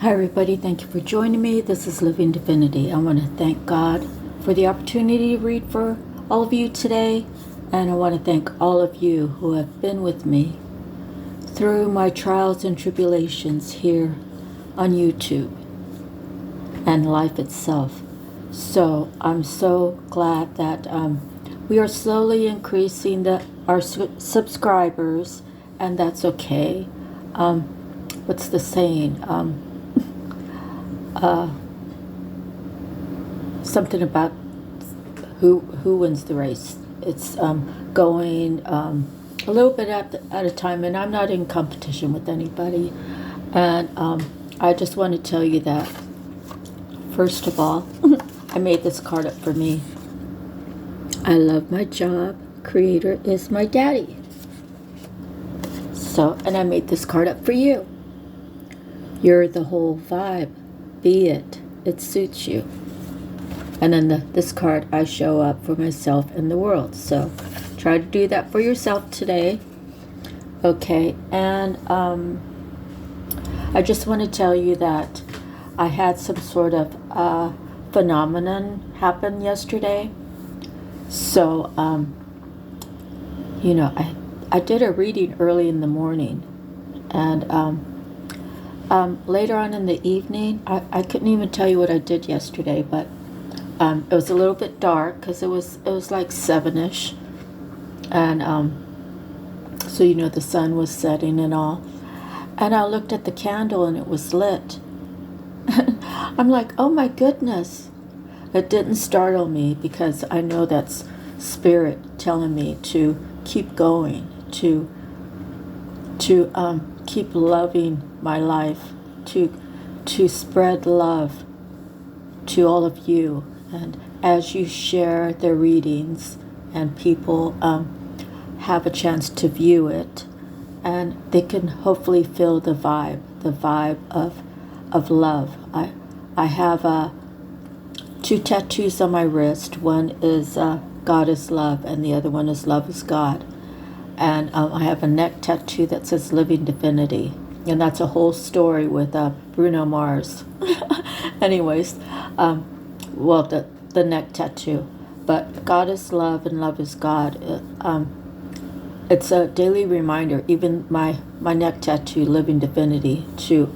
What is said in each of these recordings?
Hi, everybody. Thank you for joining me. This is Living Divinity. I want to thank God for the opportunity to read for all of you today. And I want to thank all of you who have been with me through my trials and tribulations here on YouTube and life itself. So I'm so glad that we are slowly increasing our subscribers, and that's okay. What's the saying? Something about who wins the race. It's going a little bit at a time, and I'm not in competition with anybody. And I just want to tell you that, first of all, I made this card up for me. I love my job. Creator is my daddy. So, and I made this card up for you. You're the whole vibe. Be it. It suits you. And then this card, I show up for myself and the world. So try to do that for yourself today. Okay, and I just want to tell you that I had some sort of phenomenon happen yesterday. So, I did a reading early in the morning. And later on in the evening, I couldn't even tell you what I did yesterday, but it was a little bit dark because it was like 7ish, and so the sun was setting and all. And I looked at the candle and it was lit. I'm like, oh my goodness! It didn't startle me because I know that's spirit telling me to keep going, to keep loving my life, to spread love to all of you. And as you share the readings and people have a chance to view it, and they can hopefully feel the vibe of love. I have 2 tattoos on my wrist. One is God is love, and the other one is love is God. And I have a neck tattoo that says Living Divinity, and that's a whole story with Bruno Mars. Anyways, well, the neck tattoo, but God is love and love is God. It's a daily reminder, even my neck tattoo, Living Divinity, to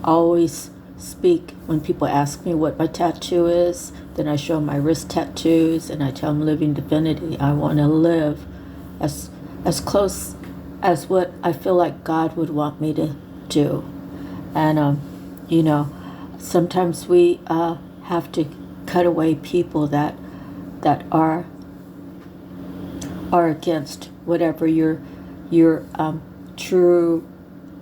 always speak when people ask me what my tattoo is. Then I show them my wrist tattoos and I tell them Living Divinity. I want to live as close as what I feel like God would want me to do. And sometimes we have to cut away people that are against whatever your true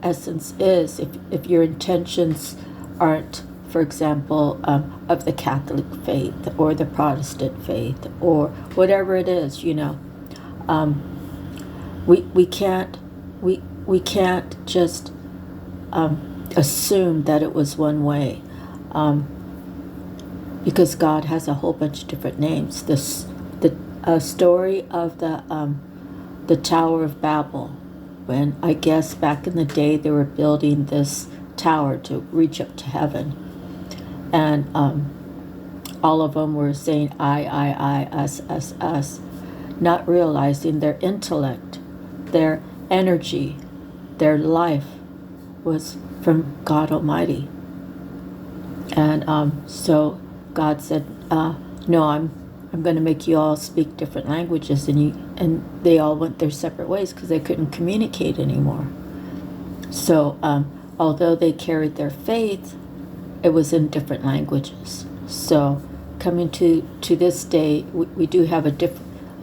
essence is. If your intentions aren't, for example, of the Catholic faith or the Protestant faith or whatever it is, we can't just assume that it was one way. Because God has a whole bunch of different names. The story of the Tower of Babel, when I guess back in the day they were building this tower to reach up to heaven, and all of them were saying I, us, not realizing their intellect, their energy, their life was from God Almighty. And so God said, no, I'm going to make you all speak different languages, and they all went their separate ways because they couldn't communicate anymore. So although they carried their faith, it was in different languages. So coming to this day, we do have a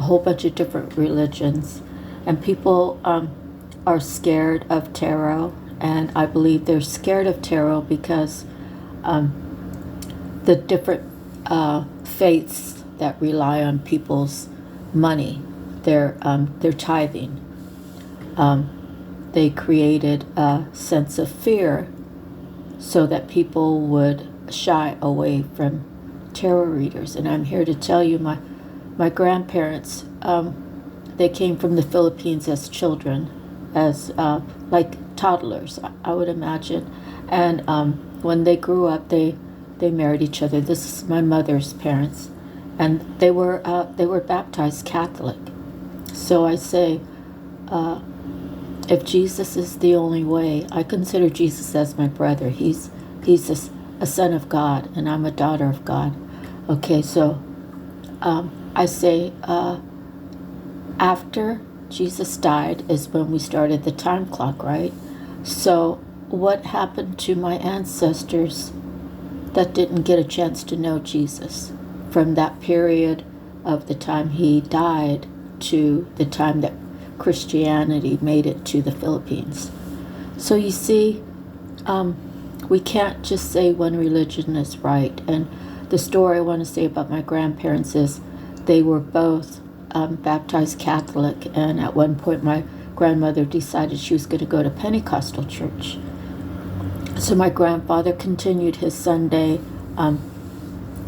whole bunch of different religions, and people are scared of tarot, and I believe they're scared of tarot because the different faiths that rely on people's money, their tithing. They created a sense of fear so that people would shy away from tarot readers. And I'm here to tell you, my grandparents, they came from the Philippines as children, as like toddlers, I would imagine. And when they grew up, they married each other. This is my mother's parents, and they were baptized Catholic. So I say, if Jesus is the only way, I consider Jesus as my brother. He's a son of God, and I'm a daughter of God. Okay, so I say, after Jesus died is when we started the time clock, right? So what happened to my ancestors that didn't get a chance to know Jesus from that period of the time he died to the time that Christianity made it to the Philippines? So you see, we can't just say one religion is right. And the story I want to say about my grandparents is they were both baptized Catholic, and at one point my grandmother decided she was going to go to Pentecostal church. So my grandfather continued his Sunday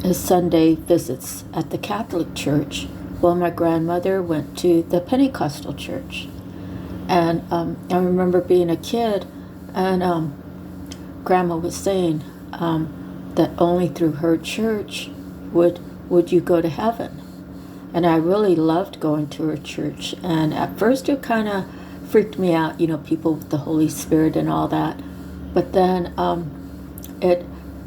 visits at the Catholic church, while my grandmother went to the Pentecostal church. And I remember being a kid, and Grandma was saying that only through her church would you go to heaven. And I really loved going to her church. And at first it kind of freaked me out, people with the Holy Spirit and all that. But then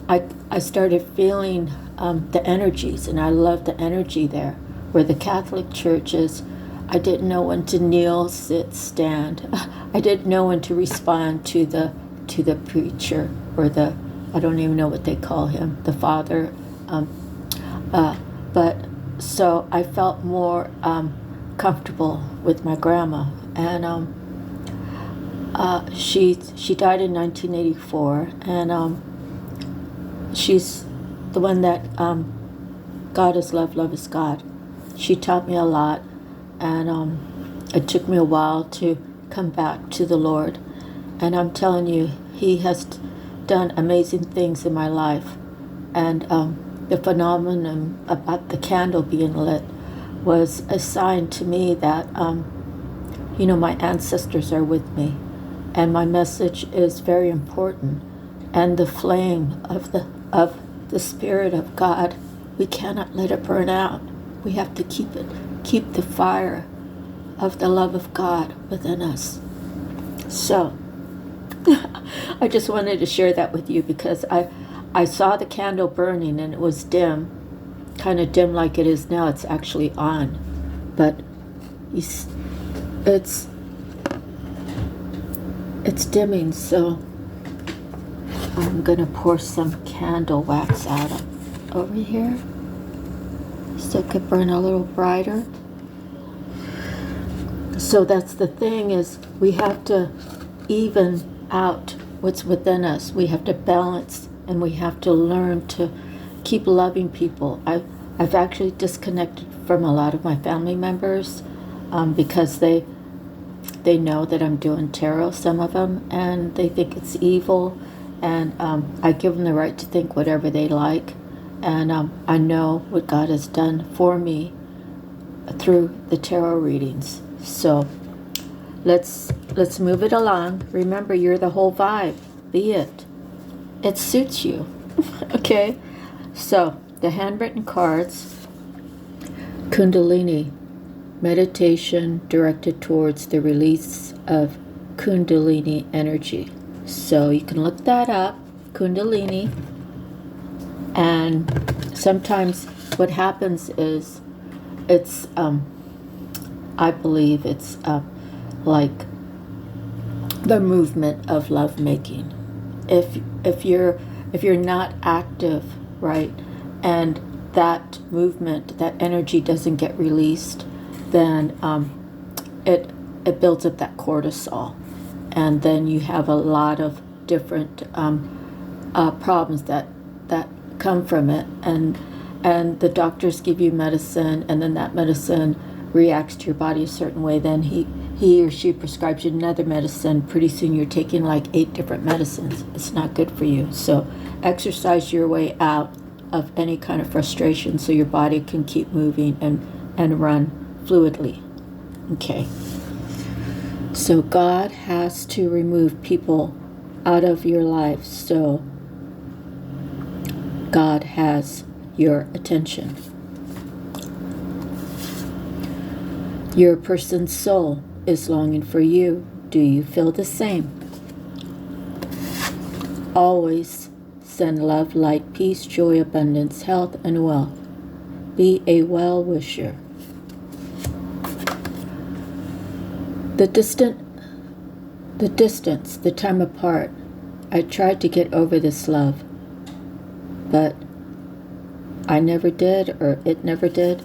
I started feeling the energies, and I loved the energy there. Where the Catholic church is, I didn't know when to kneel, sit, stand. I didn't know when to respond to the preacher, or I don't even know what they call him, the father. But so I felt more comfortable with my grandma, and she died in 1984, and she's the one that God is love, love is God. She taught me a lot, and it took me a while to come back to the Lord. And I'm telling you, He has done amazing things in my life. And the phenomenon about the candle being lit was a sign to me that, my ancestors are with me. And my message is very important. And the flame of the Spirit of God, we cannot let it burn out. We have to keep the fire of the love of God within us. So, I just wanted to share that with you, because I saw the candle burning and it was dim, kind of dim like it is now. It's actually on, but it's dimming. So I'm gonna pour some candle wax out over here so it could burn a little brighter. So that's the thing, is we have to even out what's within us. We have to balance, and we have to learn to keep loving people. I've actually disconnected from a lot of my family members because they know that I'm doing tarot, some of them, and they think it's evil, and I give them the right to think whatever they like, and I know what God has done for me through the tarot readings. So let's move it along. Remember, you're the whole vibe. Be it. It suits you. Okay? So, the handwritten cards, Kundalini, meditation directed towards the release of Kundalini energy. So, you can look that up, Kundalini. And sometimes what happens is it's, I believe it's like the movement of lovemaking. If you're not active, right, and that movement, that energy doesn't get released, then it builds up that cortisol, and then you have a lot of different problems that come from it, and the doctors give you medicine, and then that medicine reacts to your body a certain way. Then he or she prescribes you another medicine. Pretty soon you're taking like 8 different medicines. It's not good for you. So exercise your way out of any kind of frustration so your body can keep moving and run fluidly. Okay. So God has to remove people out of your life, so God has your attention. Your person's soul is longing for you. Do you feel the same? Always send love, light, peace, joy, abundance, health, and wealth. Be a well-wisher. The distance, the time apart. I tried to get over this love, but I never did, or it never did.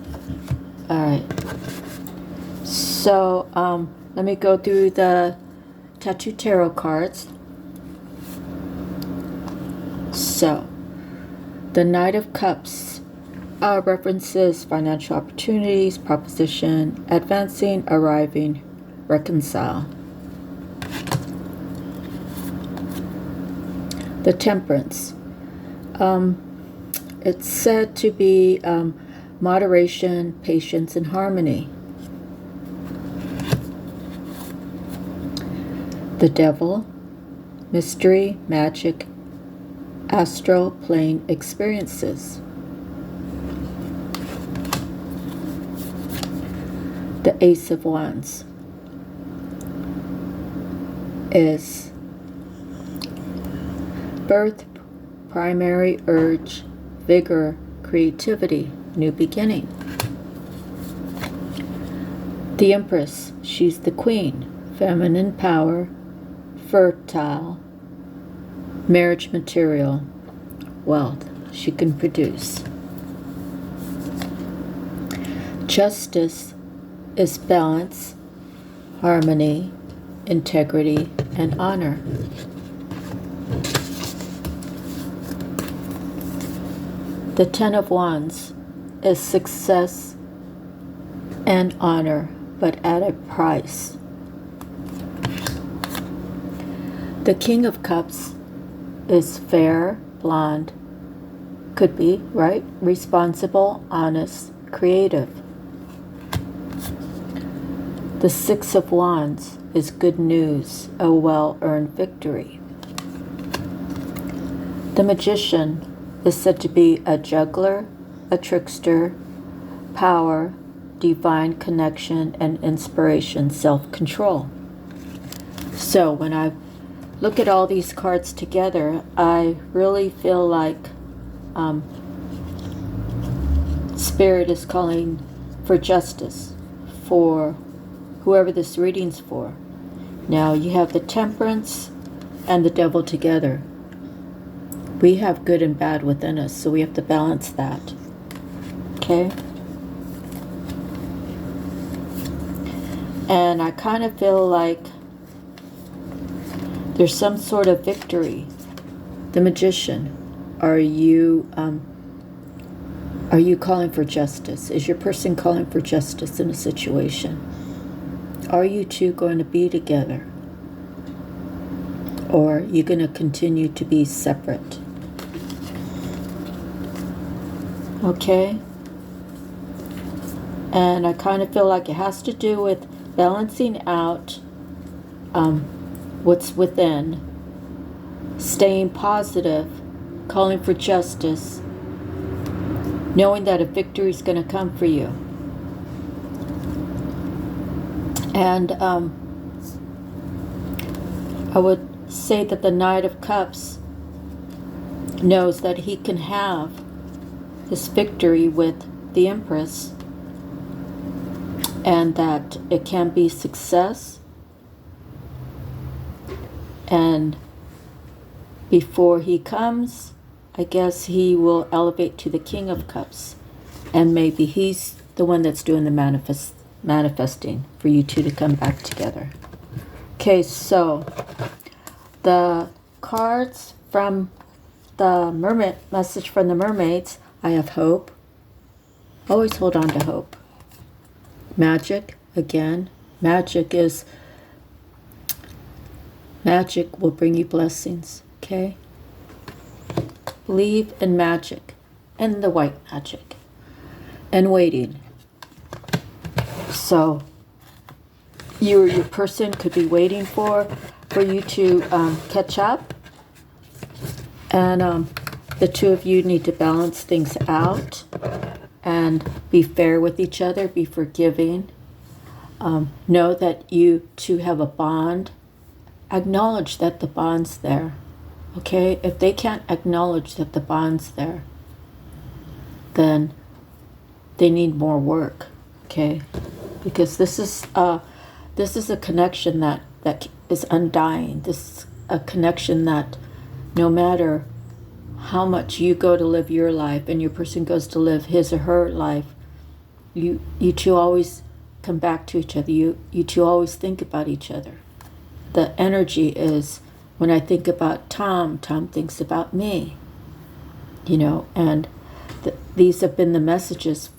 All right. So, let me go through the Tattoo Tarot cards. So, the Knight of Cups references financial opportunities, proposition, advancing, arriving, reconcile. The Temperance. It's said to be moderation, patience, and harmony. The Devil. Mystery, magic, astral plane experiences. The Ace of Wands is birth, primary urge, vigor, creativity, new beginning. The Empress, she's the queen, feminine power, fertile, marriage material, wealth she can produce. Justice is balance, harmony, integrity, and honor. The Ten of Wands is success and honor, but at a price. The King of Cups is fair, blonde, could be, right? Responsible, honest, creative. The Six of Wands is good news, a well-earned victory. The Magician is said to be a juggler, a trickster, power, divine connection, and inspiration, self-control. So when I look at all these cards together, I really feel like Spirit is calling for justice for whoever this reading's for. Now you have the Temperance and the Devil together. We have good and bad within us, so we have to balance that. Okay? And I kind of feel like there's some sort of victory. The Magician, are you calling for justice? Is your person calling for justice in a situation? Are you two going to be together? Or are you going to continue to be separate? Okay? And I kind of feel like it has to do with balancing out what's within, staying positive, calling for justice, knowing that a victory is going to come for you. And I would say that the Knight of Cups knows that he can have this victory with the Empress, and that it can be success. And before he comes, I guess he will elevate to the King of Cups, and maybe he's the one that's doing the manifesting for you two to come back together. Okay, so the cards from the mermaid, message from the mermaids. I have hope. Always hold on to hope. Magic, again. Magic will bring you blessings, okay? Believe in magic, and the white magic, and waiting. So, you or your person could be waiting for for you to catch up. And the two of you need to balance things out and be fair with each other, be forgiving. Know that you two have a bond. Acknowledge that the bond's there. Okay? If they can't acknowledge that the bond's there, then they need more work. Okay? Because this is a connection that is undying. This is a connection that no matter how much you go to live your life and your person goes to live his or her life, you two always come back to each other. You two always think about each other. The energy is, when I think about Tom thinks about me. And these have been the messages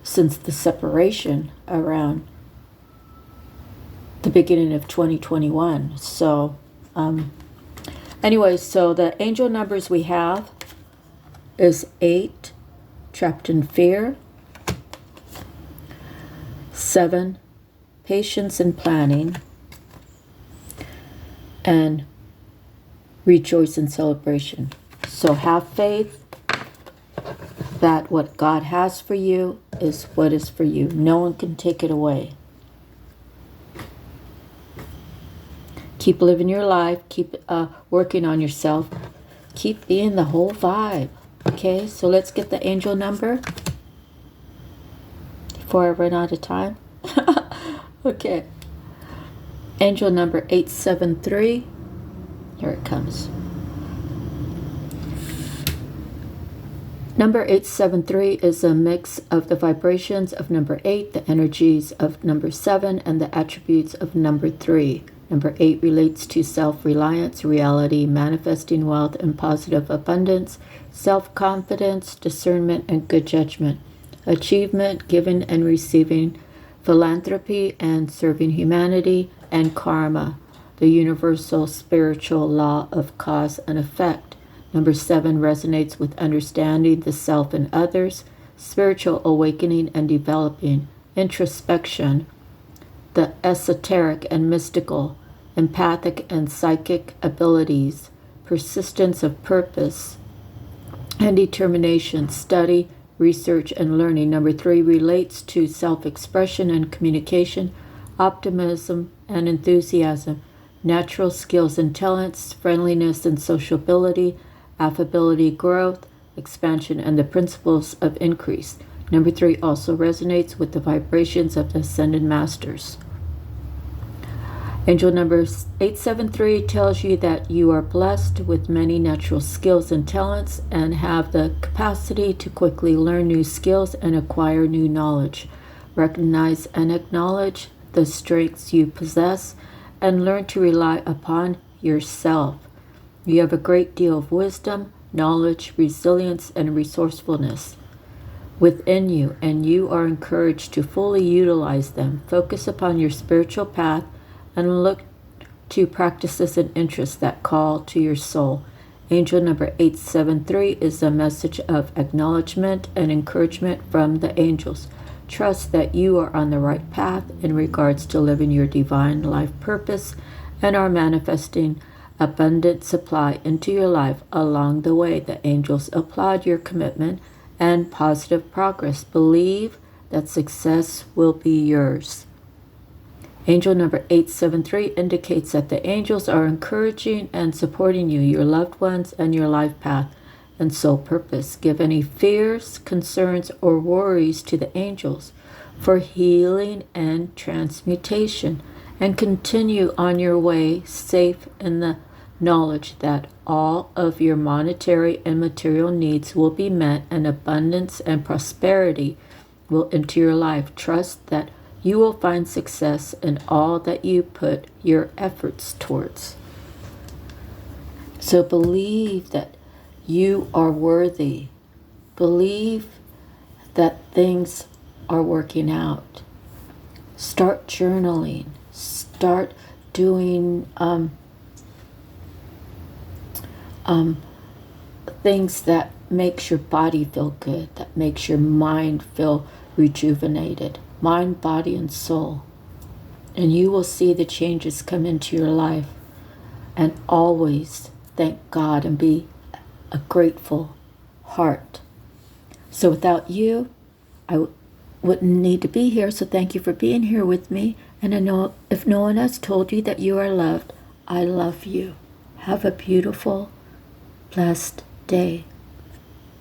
since the separation around the beginning of 2021. So, anyway, so the angel numbers we have is 8, trapped in fear, 7, patience and planning, and rejoice in celebration. So have faith that what God has for you is what is for you. No one can take it away. Keep living your life. Keep working on yourself. Keep being the whole vibe. Okay, so let's get the angel number before I run out of time. Okay. Angel number 873. Here it comes. Number 873 is a mix of the vibrations of number 8, the energies of number 7, and the attributes of number 3. Number 8 relates to self-reliance, reality, manifesting wealth and positive abundance, self-confidence, discernment, and good judgment, achievement, giving and receiving, philanthropy and serving humanity, and karma, the universal spiritual law of cause and effect. Number 7 resonates with understanding the self and others, spiritual awakening and developing, introspection, the esoteric and mystical, empathic and psychic abilities, persistence of purpose and determination, study, research, and learning. Number 3 relates to self-expression and communication, optimism and enthusiasm, natural skills and talents, friendliness and sociability, affability, growth, expansion, and the principles of increase. Number 3 also resonates with the vibrations of the Ascended Masters. Angel number 873 tells you that you are blessed with many natural skills and talents and have the capacity to quickly learn new skills and acquire new knowledge. Recognize and acknowledge the strengths you possess and learn to rely upon yourself. You have a great deal of wisdom, knowledge, resilience, and resourcefulness within you, and you are encouraged to fully utilize them. Focus upon your spiritual path and look to practices and interests that call to your soul. Angel number 873 is a message of acknowledgement and encouragement from the angels. Trust that you are on the right path in regards to living your divine life purpose and are manifesting abundant supply into your life along the way. The angels applaud your commitment and positive progress. Believe that success will be yours. Angel number 873 indicates that the angels are encouraging and supporting you, your loved ones, and your life path and soul purpose. Give any fears, concerns, or worries to the angels for healing and transmutation, and continue on your way safe in the knowledge that all of your monetary and material needs will be met and abundance and prosperity will enter your life. Trust that you will find success in all that you put your efforts towards. So believe that you are worthy. Believe that things are working out. Start journaling. Start doing things that makes your body feel good, that makes your mind feel rejuvenated. Mind, body, and soul. And you will see the changes come into your life. And always thank God and be a grateful heart. So without you, I wouldn't need to be here. So thank you for being here with me. And I know if no one has told you that you are loved, I love you. Have a beautiful, blessed day.